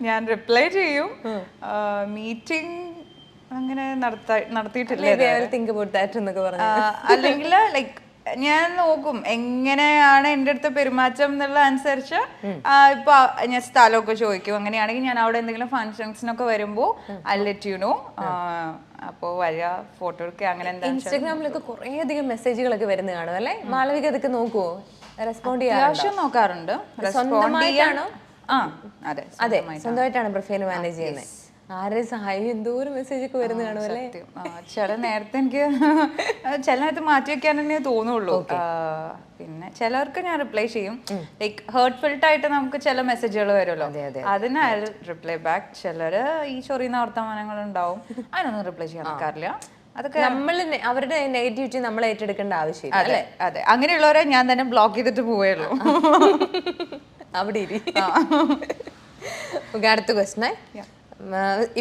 ഞാൻ റിപ്ലൈ ചെയ്യും. മീറ്റിംഗ് അങ്ങനെ നടത്തിയിട്ടില്ല. അല്ലെങ്കിൽ ലൈക്ക് ഞാൻ നോക്കും എങ്ങനെയാണ് എൻ്റെ അടുത്ത് പെരുമാറ്റം എന്നുള്ള അനുസരിച്ച്. ഇപ്പൊ ഞാൻ സ്ഥലമൊക്കെ ചോദിക്കും. അങ്ങനെയാണെങ്കിൽ ഞാൻ അവിടെ എന്തെങ്കിലും ഫങ്ഷൻസിനൊക്കെ വരുമ്പോൾ ഐ ലെറ്റ് യു നോ. അപ്പോ വരിക, ഫോട്ടോ എടുക്കുക, അങ്ങനെ എന്താ. ഇൻസ്റ്റാഗ്രാമിലൊക്കെ കുറേ അധികം മെസ്സേജുകളൊക്കെ വരുന്ന കാണും അല്ലേ? മാളവിക അതൊക്കെ നോക്കുവോ? റെസ്പോണ്ട് ചെയ്യാൻ നോക്കാറുണ്ട്. സ്വന്തമായിട്ടാണോ? അതെ, സ്വന്തമായിട്ടാണ് പ്രൊഫൈൽ മാനേജ് ചെയ്യുന്നത്. ആരെയും സഹായം എന്തോരം മെസ്സേജ് ഒക്കെ വരുന്ന കാണും അല്ലേ? ചില നേരത്തെ എനിക്ക് ചില നേരത്ത് മാറ്റി വെക്കാൻ തന്നെ തോന്നുള്ളൂ. പിന്നെ ചിലർക്ക് ഞാൻ റിപ്ലൈ ചെയ്യും. ലൈക്ക് ഹേർട്ട്ഫുൾട്ടായിട്ട് നമുക്ക് ചില മെസ്സേജുകൾ വരുമല്ലോ, അതിന് ഐ റിപ്ലൈ ബാക്ക്. ചിലര് ഈ ചൊറിയുന്ന വർത്തമാനങ്ങൾ ഉണ്ടാവും, അതിനൊന്നും റിപ്ലൈ ചെയ്യാൻ നിൽക്കാറില്ല. അതൊക്കെ നമ്മൾ അവരുടെ നെഗറ്റിവിറ്റി നമ്മൾ ഏറ്റെടുക്കേണ്ട ആവശ്യമില്ല. അതെ അതെ, അങ്ങനെയുള്ളവരെ ഞാൻ തന്നെ ബ്ലോക്ക് ചെയ്തിട്ട് പോവുകയുള്ളൂ. അവിടെ ഇരി. അടുത്ത ക്വസ്റ്റ്യൻ.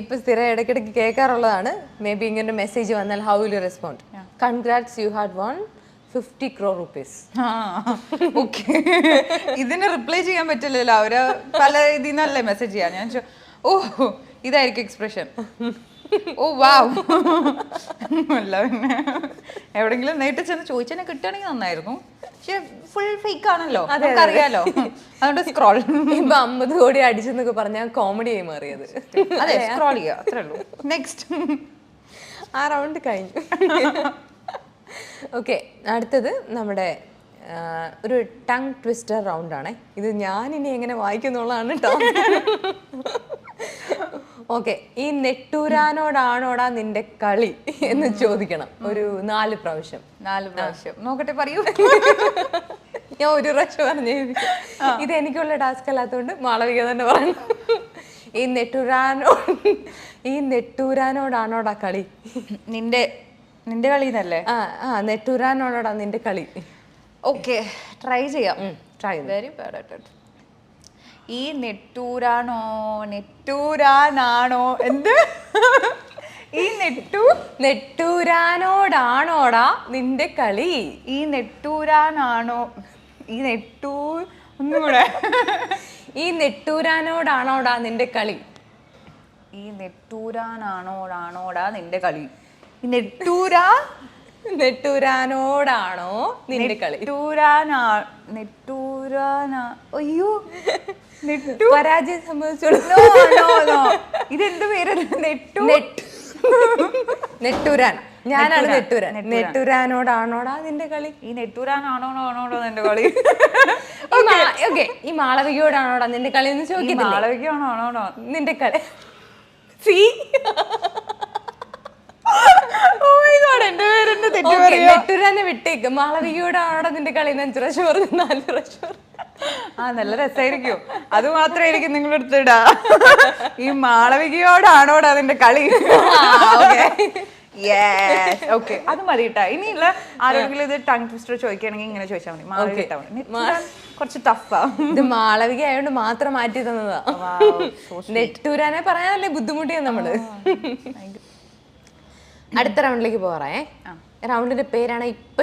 ഇപ്പൊ സ്ഥിരം ഇടയ്ക്കിടയ്ക്ക് കേൾക്കാറുള്ളതാണ്, മേ ബി ഇങ്ങനെ മെസ്സേജ് വന്നാൽ how will you respond? Congrats, you had one 50 crore rupees. Okay, ഇതിന് റിപ്ലൈ ചെയ്യാൻ പറ്റില്ലല്ലോ, അവര് പല ഇതിൽ നിന്നല്ലേ മെസ്സേജ് ചെയ്യാൻ. ഞാൻ ഓ ഇതായിരിക്കും എക്സ്പ്രഷൻ. ഓ വാവ്. അല്ല പിന്നെ എവിടെങ്കിലും നേരിട്ട് ചെന്ന് ചോദിച്ചതിനെ കിട്ടുകയാണെങ്കിൽ നന്നായിരുന്നു. പക്ഷെ ഫുൾ ഫേക്ക് ആണല്ലോ, അറിയാലോ. അതുകൊണ്ട് സ്ക്രോൾ. ഇപ്പൊ 50 കോടി അടിച്ചെന്നൊക്കെ പറഞ്ഞാൽ കോമഡി ആയി മാറിയത്. അതെ, സ്ക്രോൾ ചെയ്യുക, അത്രേ ഉള്ളൂ. നെക്സ്റ്റ്. ആ റൗണ്ട് കഴിഞ്ഞു. ഓക്കെ, അടുത്തത് നമ്മുടെ ഒരു ടങ് ട്വിസ്റ്റർ റൗണ്ട് ആണേ. ഇത് ഞാനിനി എങ്ങനെ വായിക്കുന്നുള്ളതാണ് കേട്ടോ. ഓക്കെ, ഈ നെട്ടൂരാനോടാണോടാ നിന്റെ കളി എന്ന് ചോദിക്കണം ഒരു 4 പ്രാവശ്യം. 4 പ്രാവശ്യം നോക്കട്ടെ, പറയൂ. ഞാൻ ഒരു പ്രാവശ്യം പറഞ്ഞു. ഇത് എനിക്കുള്ള ടാസ്ക് അല്ലാത്തതുകൊണ്ട് മാളവിക തന്നെ പറഞ്ഞു. ഈ നെട്ടൂരാനോടാണോടാ കളി? നിന്റെ കളി എന്നല്ലേ? നെട്ടൂരാനോടാ നിന്റെ കളി. ഓക്കെ, ട്രൈ ചെയ്യാം. Try. Very bad at it. ഈ നെട്ടൂരാനാണോ എന്ത്? ഈ നെട്ടൂരാനോടാണോടാ നിന്റെ കളി? ഈ നെട്ടൂരാനാണോ ഒന്നുകൂടെ. ഈ നെട്ടൂരാനോടാണോടാ നിന്റെ കളി? ഈ നെട്ടൂരാനാണോടാ നിന്റെ കളി? ഈ നെട്ടൂരാനോടാണോ നിന്റെ കളി? അയ്യോ, പരാജയം സംഭവിച്ചോളൂ. ഇതെന്ത് പേര്? നെട്ടൂരാൻ. ഞാനാണ് നെട്ടൂരാൻ. നെട്ടൂരാനോടാണോടാ നിന്റെ കളി? ഈ നെട്ടൂരാനാണോടാ നിന്റെ കളി? ഓക്കെ, ഈ മാളവികയോടാണോടാ നിന്റെ കളി എന്ന് ചോദിക്കും. മാളവികയാണോടാ നിന്റെ കളി? നെട്ടൂരാനെ വിട്ടേക്ക്. മാളവികയോടാണോടാ നിന്റെ കളി എന്ന് 5 പ്രാവശ്യം പറഞ്ഞു, 4 പ്രാവശ്യം. നല്ല രസമായിരിക്കും. അത് മാത്രമായിരിക്കും നിങ്ങളെടുത്ത് ഇടാ. ഈ മാളവികയോടാണോടാ അതിന്റെ കളി? ഓക്കെ, അത് മതി കേട്ടാ. ഇനിയുള്ള ആരെങ്കിലും ഇത് ടങ് ട്വിസ്റ്റർ ചോദിക്കുകയാണെങ്കിൽ ഇങ്ങനെ ചോദിച്ചാൽ മതി. മാളവിക കുറച്ച് ടഫാ. ഇത് മാളവിക ആയതുകൊണ്ട് മാത്രം മാറ്റി തന്നതാ. നെട്ടൂരാനെ പറയാനല്ലേ ബുദ്ധിമുട്ടിയാ നമ്മള്. അടുത്ത റൗണ്ടിലേക്ക് പോറേ. റൗണ്ടിന്റെ പേരാണ് ഇപ്പൊ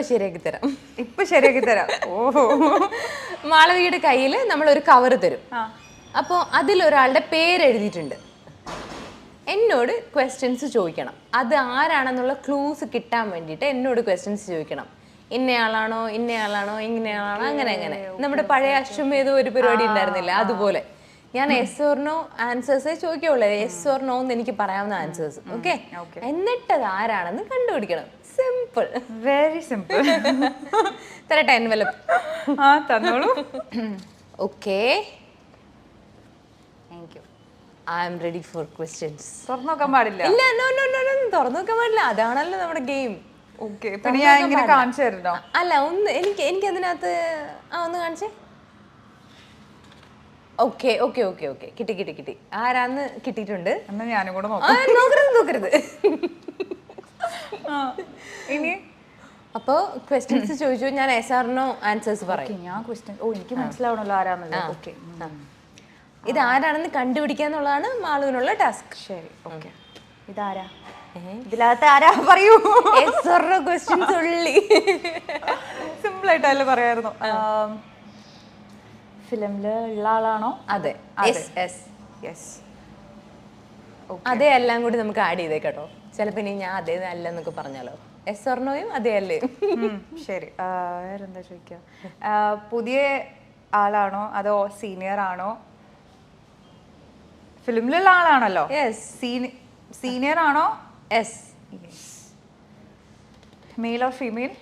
ശരിയാക്കി തരാം. ഓഹോ. മാളവികയുടെ കയ്യിൽ നമ്മൾ ഒരു കവർ തരും. അപ്പോൾ അതിലൊരാളുടെ പേര് എഴുതിയിട്ടുണ്ട്. എന്നോട് ക്വസ്റ്റ്യൻസ് ചോദിക്കണം. അത് ആരാണെന്നുള്ള ക്ലൂസ് കിട്ടാൻ വേണ്ടിയിട്ട് എന്നോട് ക്വസ്റ്റ്യൻസ് ചോദിക്കണം. ഇന്നയാളാണോ ഇന്നയാളാണോ ഇങ്ങനെയാളാണോ അങ്ങനെ. നമ്മുടെ പഴയ അശ്വമേധോ ഒരു പരിപാടി ഉണ്ടായിരുന്നില്ല, അതുപോലെ ഞാൻ എസ് ഓർ നോ ആൻസേഴ്സേ ചോദിക്കുള്ളൂ. എസ് ഓർ നോ എന്ന് എനിക്ക് പറയാവുന്ന ആൻസേഴ്സ്. ഓക്കെ, എന്നിട്ടത് ആരാണെന്ന് കണ്ടുപിടിക്കണം. Simple, very simple. തരട്ടെ എൻവലപ്പ്? തന്നോളൂ. Okay, I am ready for questions. തുറന്നു നോക്കാൻ പാടില്ല. ഇല്ല, തുറന്നു നോക്കാൻ പാടില്ല. അതാണല്ലോ നമ്മുടെ ഗെയിം. ഓക്കെ, പിന്നെ ഞാൻ ഇങ്ങനെ കാണിച്ചു തരുന്നോ? അല്ല, എനിക്ക് അതിനകത്ത് ഒന്ന് കാണിച്ചേ. ഓക്കെ, കിട്ടി. ആരാന്ന് കിട്ടിയിട്ടുണ്ട്. എന്നാ ഞാനും കൂടെ നോക്കരുത്. ഇനി അപ്പോ ക്വസ്റ്റ്യൻസ് ചോദിച്ചു, ഞാൻ എസ് ആർ നോ ആൻസേഴ്സ് പറയും. ഞാൻ ക്വസ്റ്റ്യൻ എനിക്ക് മനസ്സിലാവണല്ലോ ആരാന്നല്ലോ. ഓക്കെ, ഇത് ആരാണെന്ന് കണ്ടുപിടിക്കാന്നുള്ളതാണ് മാളുവിനുള്ള ടാസ്ക്. ശരി, ഓക്കെ. ഇതാരാ? ഇതിനകത്ത് ആരാ പറയൂ. എസ് ഓർ നോ ക്വസ്റ്റ്യൻസ് ഉള്ളി. സിമ്പിൾ ആയിട്ടല്ലേ പറയായിരുന്നു. ഫിലിമില് ഉള്ള ആളാണോ? അതെ. യെസ്. അതേ എല്ലാം കൂടി നമുക്ക് ആഡ് ചെയ്തേ കേട്ടോ. ചിലപ്പോൾ ഇനി ഞാൻ അതേ അല്ല എന്നൊക്കെ പറഞ്ഞാലോ. എസ് ഓർണോയും അതേ അല്ലേ? ശരി. വേറെന്താ ചോദിക്കുക? പുതിയ ആളാണോ അതോ സീനിയർ ആണോ? ഫിലിമിലുള്ള ആളാണല്ലോ. യെസ്. സീനിയർ ആണോ? Yes. Male or female?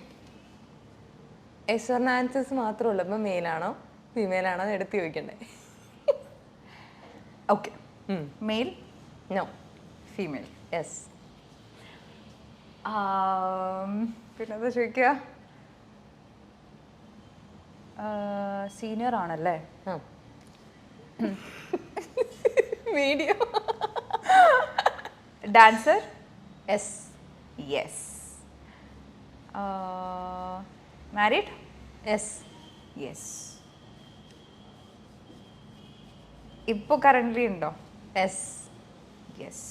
Yes or no answers മാത്രമേ ഉള്ളൂ. അപ്പം മെയിലാണോ ഫീമെയിൽ ആണോ എന്ന് എടുത്ത് ചോദിക്കണ്ടേ? Okay. Male? No. Female? Yes. പിന്നെന്താ ചോദിക്കുക? സീനിയർ ആണല്ലേ? Medium. Dancer? Yes. Yes. Married? Yes. Yes. ഇപ്പൊ കറന്റ് ഉണ്ടോ? എസ്. യെസ്.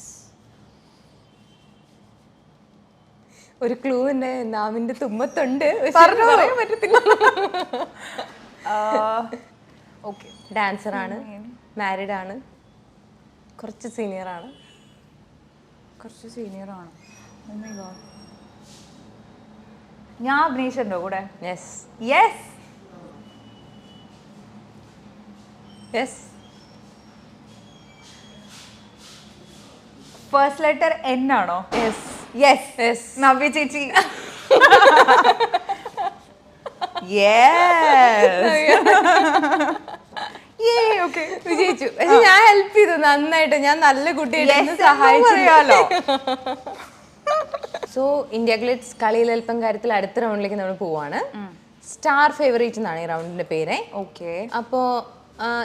ഒരു ക്ലൂ എന്റെ നാവിന്റെ തുമ്പത്തുണ്ട്. പറഞ്ഞോ. പറയാൻ പറ്റത്തില്ല. ഓക്കെ. ഡാൻസർ ആണ്, മാരീഡ് ആണ്, കുറച്ച് സീനിയർ ആണ്. കുറച്ച് സീനിയർ ആണ്. ഞാൻ അഭിനയിച്ചിട്ടുണ്ടോ കൂടെ? Yes. Yes. Yes. First letter N ആണോ? യെസ്. യെസ്. യെസ്. നവ്യ ചേച്ചി. യെസ്. ഓക്കെ. വിജയിച്ചു. പക്ഷെ ഞാൻ ഹെൽപ്പ് ചെയ്തു നന്നായിട്ട്. ഞാൻ നല്ല കുട്ടിയായിട്ട് സഹായിച്ചറിയാലോ. സോ ഇന്ത്യ ഗ്ലിറ്റ്സ് കളിയിൽ അല്പം കാര്യത്തിൽ അടുത്ത റൗണ്ടിലേക്ക് നമ്മൾ പോവാണ്. സ്റ്റാർ ഫേവറേറ്റ് എന്നാണ് ഈ റൗണ്ടിന്റെ പേര്. ഓക്കെ. അപ്പോ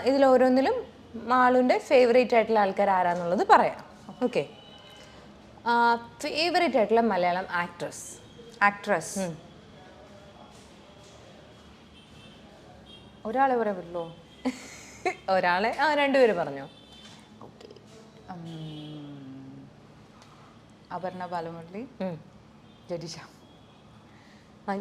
ഇതിൽ ഓരോന്നിലും മാളുവിന്റെ ഫേവറേറ്റ് ആയിട്ടുള്ള ആൾക്കാർ ആരാന്നുള്ളത് പറയാം. ഓക്കെ. ഫേവറേറ്റ് ആയിട്ടുള്ള മലയാളം ആക്ട്രസ്. ആക്ട്രസ് ഒരാളെ പറയാൻ പറ്റുള്ളൂ. ഒരാളെ രണ്ടുപേര് പറഞ്ഞോ. ഓക്കെ. അപർണ ബാലമുരളി, ജഡിഷ.